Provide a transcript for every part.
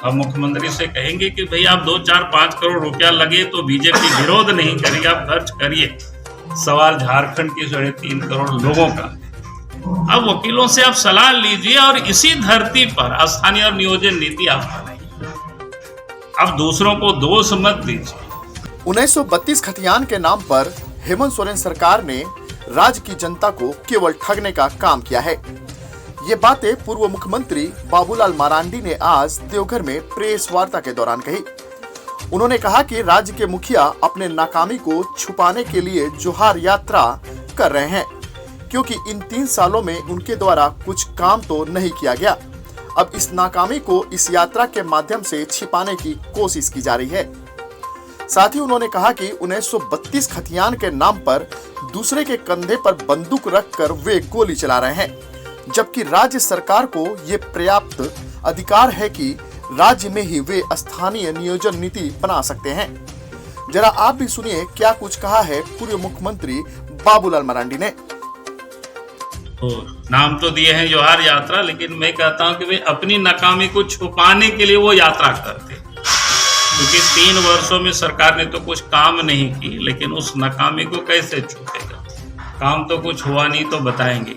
हम मुख्यमंत्री से कहेंगे कि भाई आप 2-4-5 करोड़ रुपया लगे तो बीजेपी विरोध नहीं करेगी, आप खर्च करिए। सवाल झारखंड के 3.5 करोड़ लोगों का। अब वकीलों से आप सलाह लीजिए और इसी धरती पर स्थानीय और नियोजन नीति आप बनाइए। आप दूसरों को दोष मत दीजिए। 1932 खतियान के नाम पर हेमंत सोरेन सरकार ने राज्य की जनता को केवल ठगने का काम किया है। ये बातें पूर्व मुख्यमंत्री बाबूलाल मरांडी ने आज देवघर में प्रेस वार्ता के दौरान कही। उन्होंने कहा कि राज्य के मुखिया अपने नाकामी को छुपाने के लिए जोहार यात्रा कर रहे हैं, क्योंकि इन 3 सालों में उनके द्वारा कुछ काम तो नहीं किया गया। अब इस नाकामी को इस यात्रा के माध्यम से छिपाने की कोशिश की जा रही है। साथ ही उन्होंने कहा कि 1932 खतियान के नाम पर दूसरे के कंधे पर बंदूक रखकर वे गोली चला रहे हैं, जबकि राज्य सरकार को ये पर्याप्त अधिकार है कि राज्य में ही वे स्थानीय नियोजन नीति बना सकते हैं। जरा आप भी सुनिए क्या कुछ कहा है पूर्व मुख्यमंत्री बाबूलाल मरांडी ने। तो नाम तो दिए हैं जोहार यात्रा, लेकिन मैं कहता हूं कि वे अपनी नाकामी को छुपाने के लिए वो यात्रा करते, क्योंकि 3 वर्षों में सरकार ने तो कुछ काम नहीं की, लेकिन उस नाकामी को कैसे छुपेगा? काम तो कुछ हुआ नहीं तो बताएंगे।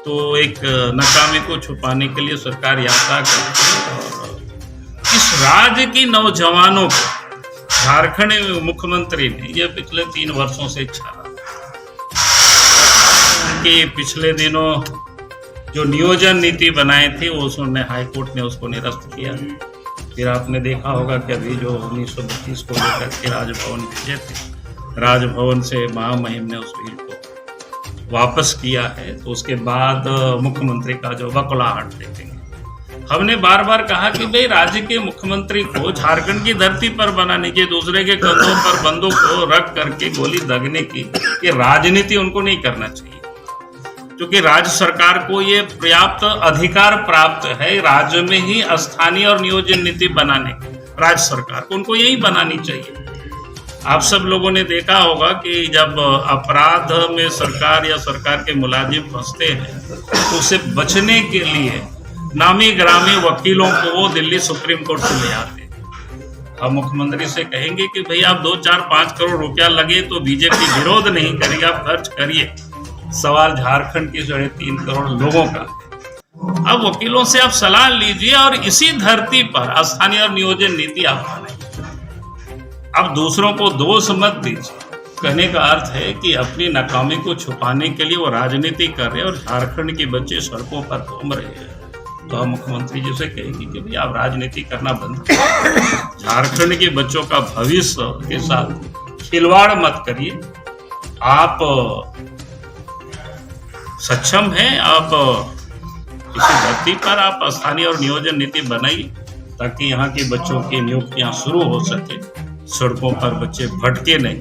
तो एक नाकामी को छुपाने के लिए सरकार यात्रा करती है। और इस राज्य की नौजवानों को झारखंड मुख्यमंत्री ने ये पिछले 3 वर्षों से छाड़ा कि पिछले दिनों जो नियोजन नीति बनाए थे वो उसने हाईकोर्ट ने उसको निरस्त किया। फिर आपने देखा होगा कि अभी जो 1932 को लेकर के राजभवन भेजे थे, राजभवन से महामहिम ने उस बिल को वापस किया है। तो उसके बाद मुख्यमंत्री का जो बकलाहट देखेंगे। हमने बार बार कहा कि भाई राज्य के मुख्यमंत्री को झारखंड की धरती पर बनाने के, दूसरे के कंधों पर बंदूक को रख करके गोली दागने की ये राजनीति उनको नहीं करना चाहिए, क्योंकि राज्य सरकार को ये पर्याप्त अधिकार प्राप्त है राज्य में ही स्थानीय और नियोजन नीति बनाने की। राज्य सरकार को उनको यही बनानी चाहिए। आप सब लोगों ने देखा होगा कि जब अपराध में सरकार या सरकार के मुलाजिम फंसते हैं तो उसे बचने के लिए नामी ग्रामी वकीलों को वो दिल्ली सुप्रीम कोर्ट से ले आते हैं। हम मुख्यमंत्री से कहेंगे कि भाई आप 2-4-5 करोड़ रुपया लगे तो बीजेपी विरोध नहीं करेगी, आप खर्च करिए। सवाल झारखंड के 3.5 करोड़ लोगों का। अब वकीलों से आप सलाह लीजिए और इसी धरती पर स्थानीय और नियोजन नीति आप बनाइए। अब दूसरों को दोष मत दीजिए। कहने का अर्थ है कि अपनी नाकामी को छुपाने के लिए वो राजनीति कर रहे हैं और झारखंड के बच्चे सड़कों पर घूम रहे हैं। तो हम मुख्यमंत्री जी से कहेंगे कि भाई आप राजनीति करना बंद करिए। झारखंड के बच्चों का भविष्य के साथ खिलवाड़ मत करिए। आप सक्षम हैं, आप इसी धरती पर आप स्थानीय और नियोजन नीति बनाइए ताकि यहाँ के बच्चों की नियुक्तियां शुरू हो सके। सड़कों पर बच्चे भटके नहीं।